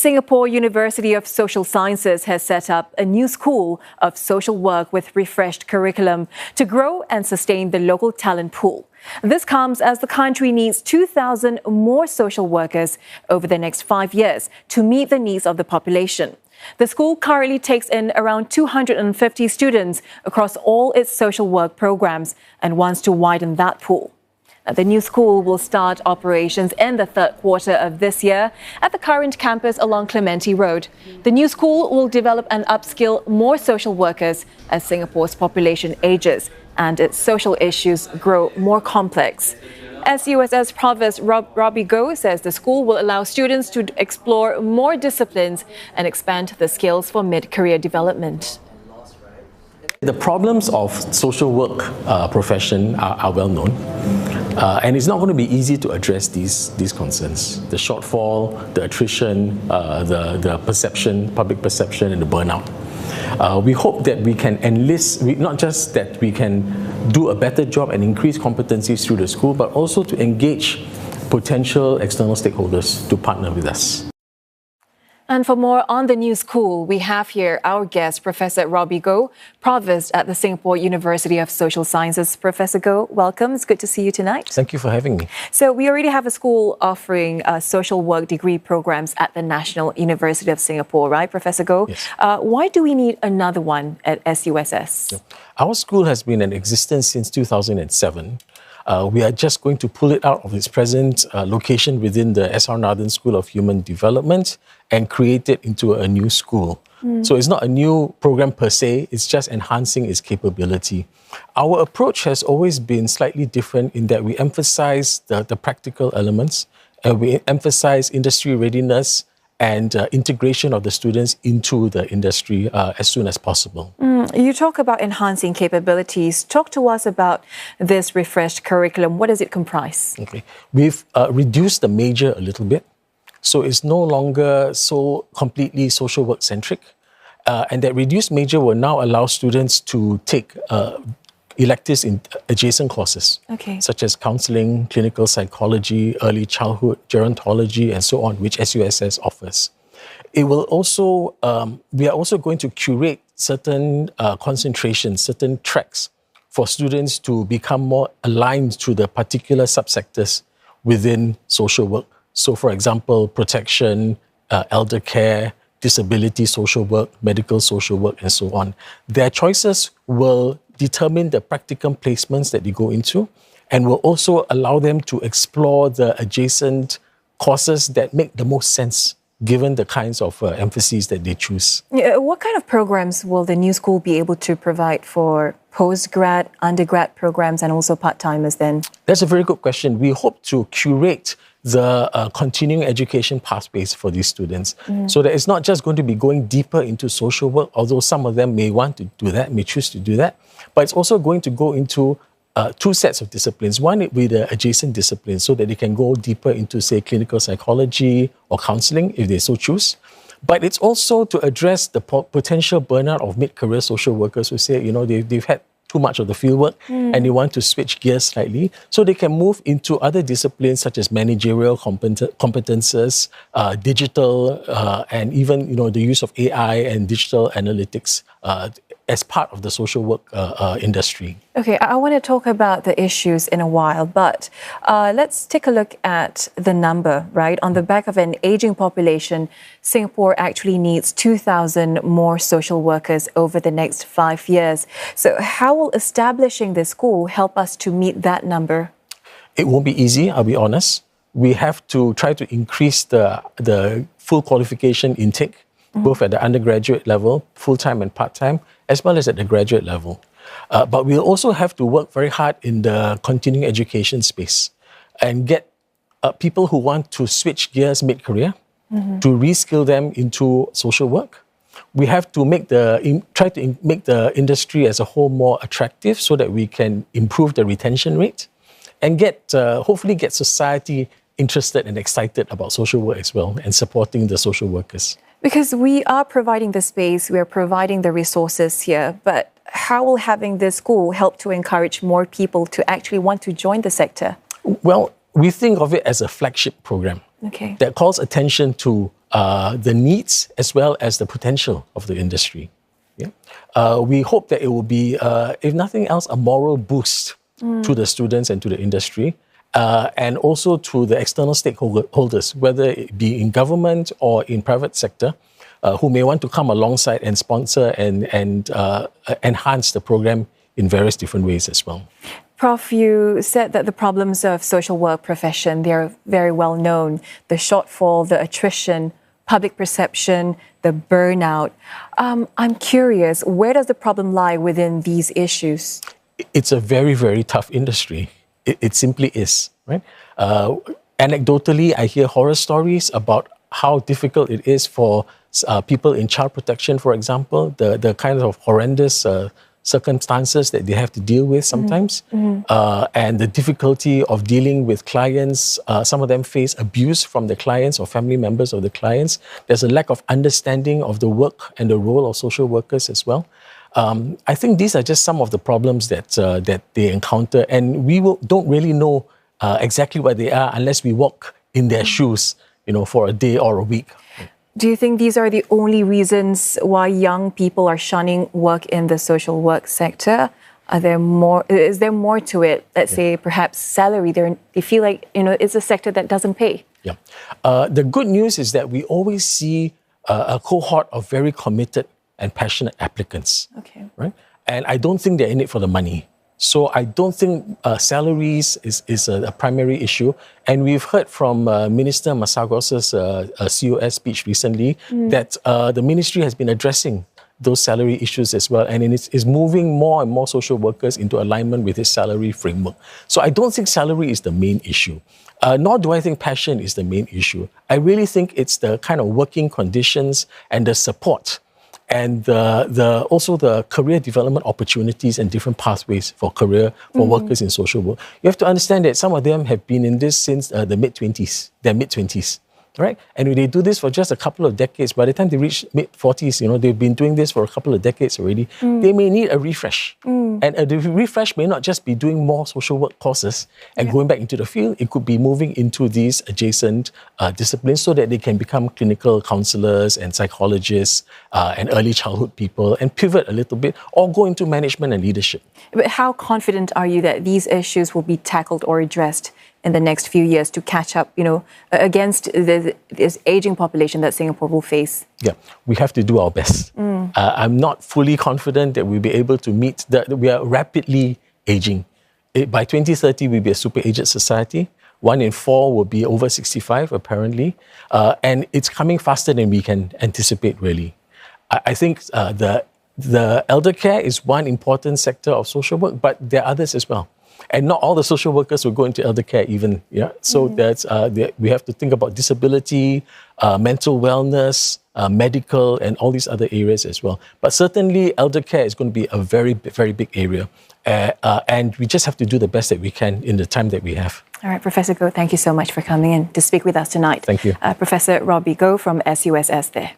Singapore University of Social Sciences has set up a new school of social work with refreshed curriculum to grow and sustain the local talent pool. This comes as the country needs 2,000 more social workers over the next 5 years to meet the needs of the population. The school currently takes in around 250 students across all its social work programs and wants to widen that pool. The new school will start operations in the third quarter of this year at the current campus along Clementi Road. The new school will develop and upskill more social workers as Singapore's population ages and its social issues grow more complex. SUSS Provost Robbie Goh says the school will allow students to explore more disciplines and expand the skills for mid-career development. The problems of social work profession are well known, and it's not going to be easy to address these concerns. The shortfall, the attrition, the perception, public perception, and the burnout. We hope that we can enlist, not just that we can do a better job and increase competencies through the school, but also to engage potential external stakeholders to partner with us. And for more on the new school, we have here our guest, Professor Robbie Goh, Provost at the Singapore University of Social Sciences. Professor Goh, welcome. It's good to see you tonight. Thank you for having me. So we already have a school offering social work degree programs at the National University of Singapore, right, Professor Goh? Yes. Why do we need another one at SUSS? Our school has been in existence since 2007. We are just going to pull it out of its present location within the S.R. Nathan School of Human Development and create it into a new school. So it's not a new program per se, it's just enhancing its capability. Our approach has always been slightly different in that we emphasize the practical elements and we emphasize industry readiness and integration of the students into the industry as soon as possible. You talk about enhancing capabilities. Talk to us about this refreshed curriculum. What does it comprise? Okay. We've reduced the major a little bit, so it's no longer so completely social work centric. And that reduced major will now allow students to take electives in adjacent courses, such as counselling, clinical psychology, early childhood, gerontology, and so on, which SUSS offers. It will also, we are also going to curate certain concentrations, certain tracks for students to become more aligned to the particular subsectors within social work. So, for example, protection, elder care, disability social work, medical social work, and so on. Their choices will determine the practicum placements that they go into and will also allow them to explore the adjacent courses that make the most sense given the kinds of emphases that they choose. What kind of programs will the new school be able to provide for postgrad, undergrad programs and also part-timers then? That's a very good question. We hope to curate the continuing education pathways for these students so that it's not just going to be going deeper into social work, although some of them may want to do that, may choose to do that, but it's also going to go into two sets of disciplines. One will be the adjacent disciplines so that they can go deeper into, say, clinical psychology or counselling if they so choose. But it's also to address the potential burnout of mid-career social workers who say, you know, they've had too much of the fieldwork and they want to switch gears slightly so they can move into other disciplines such as managerial competences, digital, and even, you know, the use of AI and digital analytics as part of the social work industry. Okay, I want to talk about the issues in a while, but let's take a look at the number, right? On the back of an aging population, Singapore actually needs 2,000 more social workers over the next 5 years. So how will establishing this school help us to meet that number? It won't be easy, I'll be honest. We have to try to increase the full qualification intake, both at the undergraduate level, full-time and part-time, as well as at the graduate level. But we'll also have to work very hard in the continuing education space and get people who want to switch gears mid-career to reskill them into social work. We have to try to make the industry as a whole more attractive so that we can improve the retention rate and hopefully get society interested and excited about social work as well and supporting the social workers. Because we are providing the space, we are providing the resources here, but how will having this school help to encourage more people to actually want to join the sector? Well, we think of it as a flagship program. Okay. that calls attention to the needs as well as the potential of the industry. Yeah? We hope that it will be, if nothing else, a moral boost to the students and to the industry, and also to the external stakeholders, whether it be in government or in private sector, who may want to come alongside and sponsor and enhance the program in various different ways as well. Prof, you said that the problems of social work profession, they're very well known. The shortfall, the attrition, public perception, the burnout. I'm curious, where does the problem lie within these issues? It's a very, very tough industry. It simply is, right? Anecdotally, I hear horror stories about how difficult it is for people in child protection, for example, the kind of horrendous circumstances that they have to deal with sometimes, and the difficulty of dealing with clients. Some of them face abuse from the clients or family members of the clients. There's a lack of understanding of the work and the role of social workers as well. I think these are just some of the problems that they encounter, and we don't really know exactly what they are unless we walk in their shoes, for a day or a week. Do you think these are the only reasons why young people are shunning work in the social work sector? Is there more to it? Let's say perhaps salary. They feel like it's a sector that doesn't pay. Yeah. The good news is that we always see a cohort of very committed and passionate applicants. Okay. Right? And I don't think they're in it for the money. So I don't think salaries is a primary issue. And we've heard from Minister Masagos's SUSS speech recently that the ministry has been addressing those salary issues as well. And is moving more and more social workers into alignment with its salary framework. So I don't think salary is the main issue. Nor do I think passion is the main issue. I really think it's the kind of working conditions and the support and also the career development opportunities and different pathways for workers in social work. You have to understand that some of them have been in this since their mid-20s, right? And they do this for just a couple of decades. By the time they reach mid-40s, they've been doing this for a couple of decades already. They may need a refresh. And the refresh may not just be doing more social work courses and going back into the field. It could be moving into these adjacent disciplines so that they can become clinical counselors and psychologists and early childhood people and pivot a little bit or go into management and leadership. But how confident are you that these issues will be tackled or addressed in the next few years to catch up, against this aging population that Singapore will face? Yeah, we have to do our best. I'm not fully confident that we'll be able to meet we are rapidly aging. By 2030, we'll be a super aged society. 1 in 4 will be over 65, apparently. And it's coming faster than we can anticipate, really. I think the elder care is one important sector of social work, but there are others as well. And not all the social workers will go into elder care even. Yeah? So we have to think about disability, mental wellness, medical, and all these other areas as well. But certainly elder care is going to be a very, very big area. And we just have to do the best that we can in the time that we have. All right, Professor Goh, thank you so much for coming in to speak with us tonight. Thank you. Professor Robbie Goh from SUSS there.